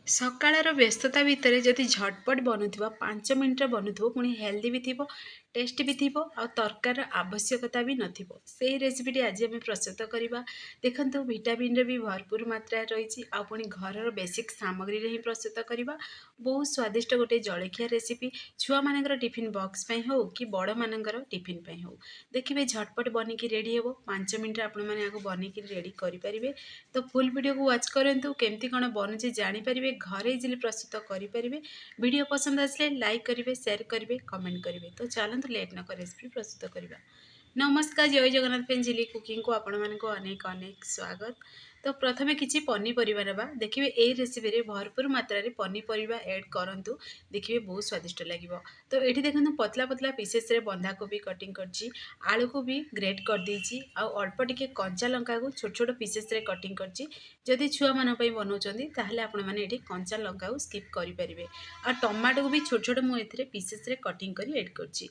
ସକାଳର ବ୍ୟସ୍ତତା ଭିତରେ ଯଦି ଝଟପଟ ବନୁଥିବ 5 ମିନିଟ୍ରେ ବନୁଥିବ ପୁଣି ହେଲ୍ଦି ବି ଥିବ ଟେଷ୍ଟି ବି ଥିବ ଆଉ ତରକାରୀର ଆବଶ୍ୟକତା ବି ନଥିବ ସେଇ ରେସିପିଟି ଆଜି ଆମେ ପ୍ରସ୍ତୁତ କରିବା। ଦେଖନ୍ତୁ ଭିଟାମିନ୍ରେ ବି ଭରପୁର ମାତ୍ରାରେ ରହିଛି ଆଉ ପୁଣି ଘରର ବେସିକ୍ ସାମଗ୍ରୀରେ ହିଁ ପ୍ରସ୍ତୁତ କରିବା। ବହୁତ ସ୍ୱାଦିଷ୍ଟ ଗୋଟେ ଜଳଖିଆ ରେସିପି ଛୁଆମାନଙ୍କର ଟିଫିନ୍ ବକ୍ସ ପାଇଁ ହେଉ କି ବଡ଼ମାନଙ୍କର ଟିଫିନ୍ ପାଇଁ ହେଉ ଦେଖିବେ ଝଟପଟ ବନିକି ରେଡ଼ି ହେବ। 5 ମିନିଟ୍ରେ ଆପଣମାନେ ଆକୁ ବନିକି ରେଡ଼ି କରିପାରିବେ। ତ ଫୁଲ୍ ଭିଡ଼ିଓକୁ ୱାଚ୍ କରନ୍ତୁ କେମିତି କ'ଣ ବନୁଛି ଜାଣିପାରିବେ, ଘରେ ଇଜିଲି ପ୍ରସ୍ତୁତ କରିପାରିବେ। ଭିଡ଼ିଓ ପସନ୍ଦ ଆସିଲେ ଲାଇକ୍ କରିବେ, ସେୟାର କରିବେ, କମେଣ୍ଟ କରିବେ। ତ ଚାଲନ୍ତୁ ଲେଟ୍ ନ କରି ରେସିପି ପ୍ରସ୍ତୁତ କରିବା। ନମସ୍କାର, ଜୟ ଜଗନ୍ନାଥ ଫ୍ରେଣ୍ଡ, ଝିଲି କୁକିଂକୁ ଆପଣମାନଙ୍କୁ ଅନେକ ଅନେକ ସ୍ୱାଗତ। ତ ପ୍ରଥମେ କିଛି ପନିପରିବା ନେବା। ଦେଖିବେ ଏଇ ରେସିପିରେ ଭରପୁର ମାତ୍ରାରେ ପନିପରିବା ଆଡ଼୍ କରନ୍ତୁ, ଦେଖିବେ ବହୁତ ସ୍ୱାଦିଷ୍ଟ ଲାଗିବ। ତ ଏଠି ଦେଖନ୍ତୁ ପତଲା ପତଲା ପିସେସ୍ରେ ବନ୍ଧାକୋବି କଟିଂ କରିଛି, ଆଳୁକୁ ବି ଗ୍ରେଟ୍ କରିଦେଇଛି ଆଉ ଅଳ୍ପ ଟିକେ କଞ୍ଚା ଲଙ୍କାକୁ ଛୋଟ ଛୋଟ ପିସେସ୍ରେ କଟିଂ କରିଛି। ଯଦି ଛୁଆମାନଙ୍କ ପାଇଁ ବନାଉଛନ୍ତି ତାହେଲେ ଆପଣମାନେ ଏଠି କଞ୍ଚା ଲଙ୍କାକୁ ସ୍କିପ୍ କରିପାରିବେ। ଆଉ ଟମାଟୋକୁ ବି ଛୋଟ ଛୋଟ ମୁଁ ଏଥିରେ ପିସେସ୍ରେ କଟିଂ କରି ଆଡ଼୍ କରିଛି।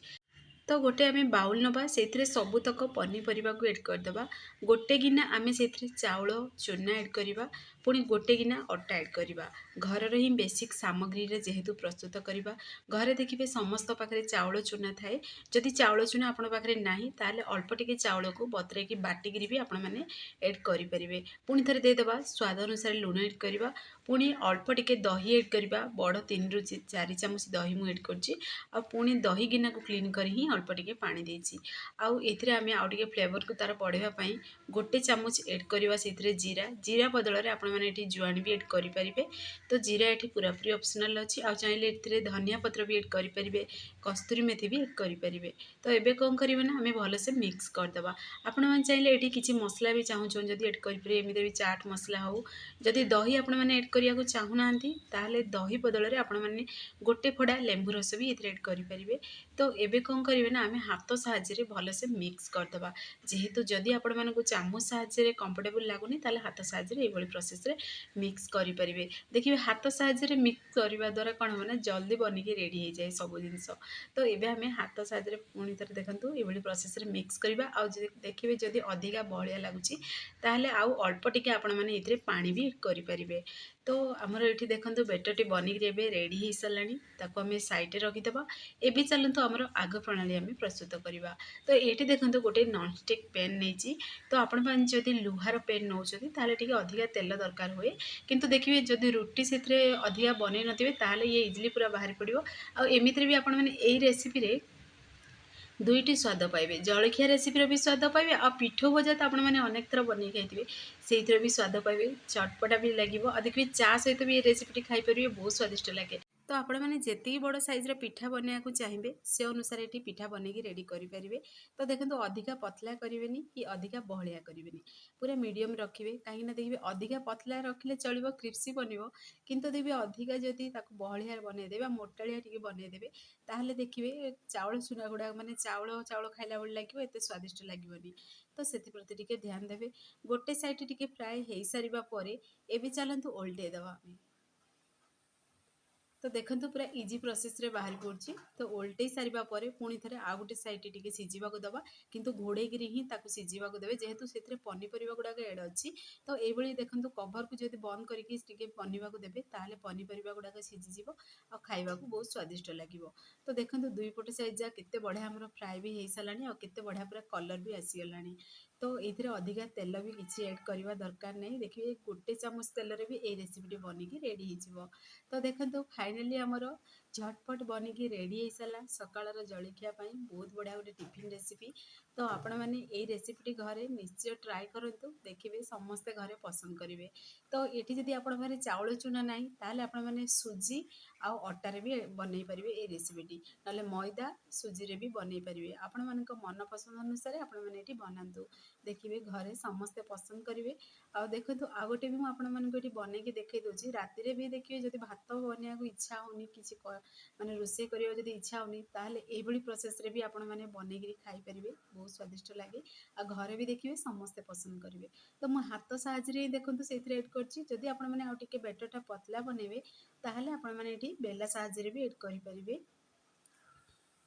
ତ ଗୋଟେ ଆମେ ବାଉଲ୍ ନେବା, ସେଇଥିରେ ସବୁତକ ପନିପରିବାକୁ ଆଡ଼୍ କରିଦେବା। ଗୋଟେ ଗିନା ଆମେ ସେଇଥିରେ ଚାଉଳ ଚୁନା ଆଡ଼୍ କରିବା, ପୁଣି ଗୋଟେ ଗିନା ଅଟା ଆଡ଼୍ କରିବା। ଘରର ହିଁ ବେସିକ୍ ସାମଗ୍ରୀରେ ଯେହେତୁ ପ୍ରସ୍ତୁତ କରିବା, ଘରେ ଦେଖିବେ ସମସ୍ତ ପାଖରେ ଚାଉଳ ଚୁନା ଥାଏ। ଯଦି ଚାଉଳ ଚୁନା ଆପଣଙ୍କ ପାଖରେ ନାହିଁ ତାହେଲେ ଅଳ୍ପ ଟିକେ ଚାଉଳକୁ ବତୁରେଇକି ବାଟିକିରି ବି ଆପଣମାନେ ଆଡ଼୍ କରିପାରିବେ। ପୁଣି ଥରେ ଦେଇଦେବା, ସ୍ୱାଦ ଅନୁସାରେ ଲୁଣ ଆଡ଼୍ କରିବା, ପୁଣି ଅଳ୍ପ ଟିକେ ଦହି ଆଡ଼୍ କରିବା। ବଡ଼ 3ରୁ 4 ଚାମଚ ଦହି ମୁଁ ଆଡ଼୍ କରିଛି ଆଉ ପୁଣି ଦହି ଗିନାକୁ କ୍ଲିନ୍ କରି ହିଁ ଅଳ୍ପ ଟିକେ ପାଣି ଦେଇଛି। ଆଉ ଏଥିରେ ଆମେ ଆଉ ଟିକେ ଫ୍ଲେଭରକୁ ତାର ବଢ଼ାଇବା ପାଇଁ ଗୋଟେ ଚାମଚ ଆଡ଼୍ କରିବା ସେଇଥିରେ ଜିରା ବଦଳରେ ଆପଣମାନେ ଏଠି ଜୁଆଣି ବି ଆଡ଼୍ କରିପାରିବେ। ତ ଜିରା ଏଠି ପୁରାପୁରି ଅପସନାଲ୍ ଅଛି। ଆଉ ଚାହିଁଲେ ଏଥିରେ ଧନିଆ ପତ୍ର ବି ଆଡ଼୍ କରିପାରିବେ, କସ୍ତୁରୀ ମେଥି ବି ଆଡ଼୍ କରିପାରିବେ। ତ ଏବେ କ'ଣ କରିବେ ନା ଆମେ ଭଲସେ ମିକ୍ସ କରିଦେବା। ଆପଣମାନେ ଚାହିଁଲେ ଏଠି କିଛି ମସଲା ବି ଚାହୁଁଛନ୍ତି ଯଦି ଆଡ଼୍ କରିପାରିବେ, ଏମିତିରେ ବି ଚାଟ୍ ମସଲା ହେଉ। ଯଦି ଦହି ଆପଣମାନେ ଆଡ଼୍ କରିବାକୁ ଚାହୁଁନାହାନ୍ତି ତାହେଲେ ଦହି ବଦଳରେ ଆପଣମାନେ ଗୋଟେ ଫଡ଼ା ଲେମ୍ବୁ ରସ ବି ଏଥିରେ ଆଡ଼୍ କରିପାରିବେ। ତ ଏବେ କ'ଣ କରିବେ ନା ଆମେ ହାତ ସାହାଯ୍ୟରେ ଭଲସେ ମିକ୍ସ କରିଦେବା। ଯେହେତୁ ଯଦି ଆପଣମାନଙ୍କୁ ଚାମଚ ସାହାଯ୍ୟରେ କମ୍ଫର୍ଟେବୁଲ୍ ଲାଗୁନି ତାହେଲେ ହାତ ସାହାଯ୍ୟରେ ଏଇଭଳି ପ୍ରୋସେସ୍ରେ ମିକ୍ସ କରିପାରିବେ। ଦେଖିବେ ହାତ ସାହାଯ୍ୟରେ ମିକ୍ସ କରିବା ଦ୍ୱାରା କ'ଣ ହେବ ନା ଜଲ୍ଦି ବନିକି ରେଡ଼ି ହେଇଯାଏ ସବୁ ଜିନିଷ। ତ ଏବେ ଆମେ ହାତ ସାହାଯ୍ୟରେ ପୁଣି ଥରେ ଦେଖନ୍ତୁ ଏଇଭଳି ପ୍ରୋସେସ୍ରେ ମିକ୍ସ କରିବା। ଆଉ ଯଦି ଦେଖିବେ ଯଦି ଅଧିକା ବହଳିଆ ଲାଗୁଛି ତାହେଲେ ଆଉ ଅଳ୍ପ ଟିକେ ଆପଣମାନେ ଏଥିରେ ପାଣି ବି କରିପାରିବେ। ତ ଆମର ଏଠି ଦେଖନ୍ତୁ ବେଟରଟି ବନିକି ଏବେ ରେଡ଼ି ହେଇସାରିଲାଣି, ତାକୁ ଆମେ ସାଇଡ଼୍ରେ ରଖିଦେବା। ଏବେ ଚାଲନ୍ତୁ ଆମର ଆଗ ପ୍ରଣାଳୀ ଆମେ ପ୍ରସ୍ତୁତ କରିବା। ତ ଏଇଠି ଦେଖନ୍ତୁ ଗୋଟେ ନନ୍ଷ୍ଟିକ୍ ପେନ୍ ନେଇଛି। ତ ଆପଣମାନେ ଯଦି ଲୁହାର ପେନ୍ ନେଉଛନ୍ତି ତାହେଲେ ଟିକେ ଅଧିକା ତେଲ ଦରକାର ହୁଏ, କିନ୍ତୁ ଦେଖିବେ ଯଦି ରୁଟି ସେଥିରେ ଅଧିକା ବନେଇ ନଥିବେ ତାହେଲେ ଇଏ ଇଜିଲି ପୁରା ବାହାରି ପଡ଼ିବ। ଆଉ ଏମିତିରେ ବି ଆପଣମାନେ ଏଇ ରେସିପିରେ ଦୁଇଟି ସ୍ୱାଦ ପାଇବେ, ଜଳଖିଆ ରେସିପିର ବି ସ୍ୱାଦ ପାଇବେ ଆଉ ପିଠଉ ଭଜା ତ ଆପଣମାନେ ଅନେକ ଥର ବନେଇ ଖାଇଥିବେ, ସେଇଥିର ବି ସ୍ୱାଦ ପାଇବେ, ଚଟପଟା ବି ଲାଗିବ। ଆଉ ଦେଖିବେ ଚା ସହିତ ବି ଏ ରେସିପିଟି ଖାଇପାରିବେ, ବହୁତ ସ୍ୱାଦିଷ୍ଟ ଲାଗେ। ତ ଆପଣମାନେ ଯେତିକି ବଡ଼ ସାଇଜ୍ର ପିଠା ବନେଇବାକୁ ଚାହିଁବେ ସେ ଅନୁସାରେ ଏଠି ପିଠା ବନେଇକି ରେଡ଼ି କରିପାରିବେ। ତ ଦେଖନ୍ତୁ ଅଧିକା ପତଲା କରିବେନି କି ଅଧିକା ବହଳିଆ କରିବେନି, ପୁରା ମିଡ଼ିୟମ୍ ରଖିବେ। କାହିଁକିନା ଦେଖିବେ ଅଧିକା ପତଲା ରଖିଲେ ଚଳିବ, କ୍ରିସ୍ପି ବନିବ, କିନ୍ତୁ ଦେଖିବେ ଅଧିକା ଯଦି ତାକୁ ବହଳିଆ ବନେଇଦେବେ ଆଉ ମୋଟାଳିଆ ଟିକେ ବନେଇଦେବେ ତାହେଲେ ଦେଖିବେ ଚାଉଳ ଚୁନା ଗୁଡ଼ାକ ମାନେ ଚାଉଳ ଚାଉଳ ଖାଇଲା ଭଳି ଲାଗିବ, ଏତେ ସ୍ୱାଦିଷ୍ଟ ଲାଗିବନି। ତ ସେଥିପ୍ରତି ଟିକେ ଧ୍ୟାନ ଦେବେ। ଗୋଟେ ସାଇଡ଼୍ ଟିକେ ଫ୍ରାଏ ହେଇସାରିବା ପରେ ଏବେ ଚାଲନ୍ତୁ ଓଲଟେଇ ଦେବା ଆମେ। ତ ଦେଖନ୍ତୁ ପୁରା ଇଜି ପ୍ରୋସେସ୍ରେ ବାହାରି ପଡ଼ୁଛି। ତ ଓଲଟେଇ ସାରିବା ପରେ ପୁଣି ଥରେ ଆଉ ଗୋଟେ ସାଇଡ଼୍ ଟିକେ ସିଝିବାକୁ ଦେବା, କିନ୍ତୁ ଘୋଡ଼େଇକିରି ହିଁ ତାକୁ ସିଝିବାକୁ ଦେବେ ଯେହେତୁ ସେଥିରେ ପନିପରିବା ଗୁଡ଼ାକ ଏଡ଼୍ ଅଛି। ତ ଏଇଭଳି ଦେଖନ୍ତୁ କଭର୍କୁ ଯଦି ବନ୍ଦ କରିକି ଟିକେ ବନିବାକୁ ଦେବେ ତାହେଲେ ପନିପରିବା ଗୁଡ଼ାକ ସିଝିଯିବ ଆଉ ଖାଇବାକୁ ବହୁତ ସ୍ୱାଦିଷ୍ଟ ଲାଗିବ। ତ ଦେଖନ୍ତୁ ଦୁଇ ପଟ ସାଇଜ୍ ଯାକ କେତେ ବଢ଼ିଆ ଆମର ଫ୍ରାଏ ବି ହେଇସାରିଲାଣି ଆଉ କେତେ ବଢ଼ିଆ ପୁରା କଲର୍ ବି ଆସିଗଲାଣି। ତ ଏଇଥିରେ ଅଧିକା ତେଲ ବି କିଛି ଆଡ଼୍ କରିବା ଦରକାର ନାହିଁ। ଦେଖିବେ ଗୋଟେ ଚାମଚ ତେଲରେ ବି ଏଇ ରେସିପିଟି ବନିକି ରେଡ଼ି ହେଇଯିବ। ତ ଦେଖନ୍ତୁ ଫାଇନାଲି ଆମର ଝଟପଟ ବନିକି ରେଡ଼ି ହେଇସାରିଲା ସକାଳର ଜଳଖିଆ ପାଇଁ, ବହୁତ ବଢ଼ିଆ ଗୋଟେ ଟିଫିନ୍ ରେସିପି। ତ ଆପଣମାନେ ଏଇ ରେସିପିଟି ଘରେ ନିଶ୍ଚୟ ଟ୍ରାଏ କରନ୍ତୁ, ଦେଖିବେ ସମସ୍ତେ ଘରେ ପସନ୍ଦ କରିବେ। ତ ଏଠି ଯଦି ଆପଣଙ୍କ ଘରେ ଚାଉଳ ଚୁନା ନାହିଁ ତାହେଲେ ଆପଣମାନେ ସୁଜି ଆଉ ଅଟାରେ ବି ବନେଇ ପାରିବେ ଏଇ ରେସିପିଟି, ନହେଲେ ମଇଦା ସୁଜିରେ ବି ବନେଇ ପାରିବେ। ଆପଣମାନଙ୍କ ମନ ପସନ୍ଦ ଅନୁସାରେ ଆପଣମାନେ ଏଠି ବନାନ୍ତୁ, ଦେଖିବେ ଘରେ ସମସ୍ତେ ପସନ୍ଦ କରିବେ। ଆଉ ଦେଖନ୍ତୁ ଆଉ ଗୋଟେ ବି ମୁଁ ଆପଣମାନଙ୍କୁ ଏଠି ବନେଇକି ଦେଖେଇ ଦେଉଛି। ରାତିରେ ବି ଦେଖିବେ ଯଦି ଭାତ ବନେଇବାକୁ ଇଚ୍ଛା ହେଉନି, କିଛି ମାନେ ରୋଷେଇ କରିବାକୁ ଯଦି ଇଚ୍ଛା ହେଉନି ତାହେଲେ ଏଇଭଳି ପ୍ରୋସେସ୍ରେ ବି ଆପଣମାନେ ବନେଇକିରି ଖାଇପାରିବେ, ବହୁତ ସ୍ୱାଦିଷ୍ଟ ଲାଗେ। ଆଉ ଘରେ ବି ଦେଖିବେ ସମସ୍ତେ ପସନ୍ଦ କରିବେ। ତ ମୁଁ ହାତ ସାହାଯ୍ୟରେ ହିଁ ଦେଖନ୍ତୁ ସେଇଥିରେ ଏଡ଼୍ କରିଛି। ଯଦି ଆପଣମାନେ ଆଉ ଟିକେ ବେଟରଟା ପତଲା ବନେଇବେ ତାହେଲେ ଆପଣମାନେ ଏଠି ବେଲା ସାହାଯ୍ୟରେ ବି ଏଡ଼୍ କରିପାରିବେ।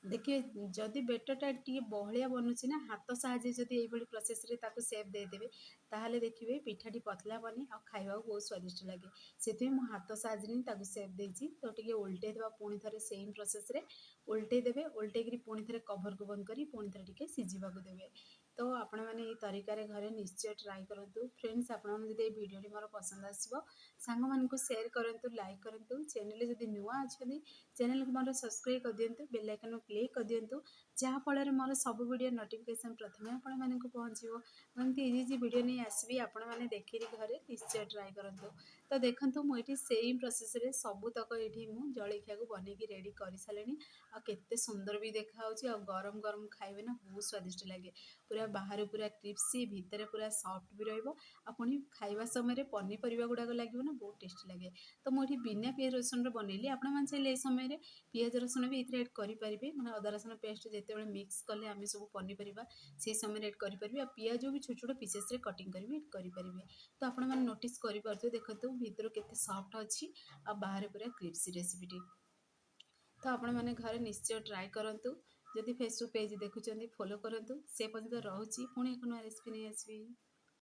देखिए जदि बेटरटा टी बहलिया बनूची ना हाथ साहाଯ୍य जदि यही प्रोसेस ताको सेप देदेवे ताहले देखिए पिठाटी पतला बने और खाइबा बहुत स्वादिष्ट लगे से मो हाथ साहाଯ୍य ताको सेप देती तो टे उल्टे देवा पुणी थे सेम प्रोसेस उल्टे देवे उल्टे पुणी थे कभर को बंद करी पुणी थे टे सीझा देवे तो आपण मैंने ये तरीके घरे निश्चय ट्राए करूँ फ्रेंड्स आपड़ी भिडियो मोर पसंद आसो सांग मान सेयार करूँ लाइक करूँ चैनल जब नुआ अच्छा चैनल को मोर सब्सक्राइब कर दिंतु बेल आइकन क्लिक कर दिंतु जहाँफल मोर सब वीडियो नोटिफिकेशन प्रथम आपण मानक पहुँचो एमती इजी वीडियो नहीं आसबि आपण मैंने देखिए घरे निश्चय ट्राए करूँ तो देखो मुझे सेम प्रोसेस सबुतक ये जलखिया को बनईकी रेडी कर सारे आते सुंदर भी देखा गरम गरम खाइबे ना बहुत स्वादिष्ट लगे पूरा बाहर पूरा क्रिप्सी भितर पूरा सॉफ्ट भी रही खाइबा समय पनीपरिया गुड़ाक लगे ना बहुत टेस्टी लगे तो मुझे बिना पियाज रसुन बनइली आपण मैंने चाहिए समय पियाज रसुन भी ये एड करेंगे मैंने अदा रसुन पेस्ट जिते मिक्स कले आम सब पनीपरिया से समय एड करेंगे पियाज भी छोट छोट पीसेस कटिंग करेंगे तो आपण मैंने नोटिस करेंगे देखो भितर केते सॉफ्ट अच्छी आ बाहर पूरा क्रिप्सी रेसिपीटी तो आपण मैंने घरे निश्चय ट्राए करूँ जदि फेसबुक पेज देखुं फॉलो करूँ से पर्यटन रोचे पुणी एक नया रेसिपी नहीं आसबि।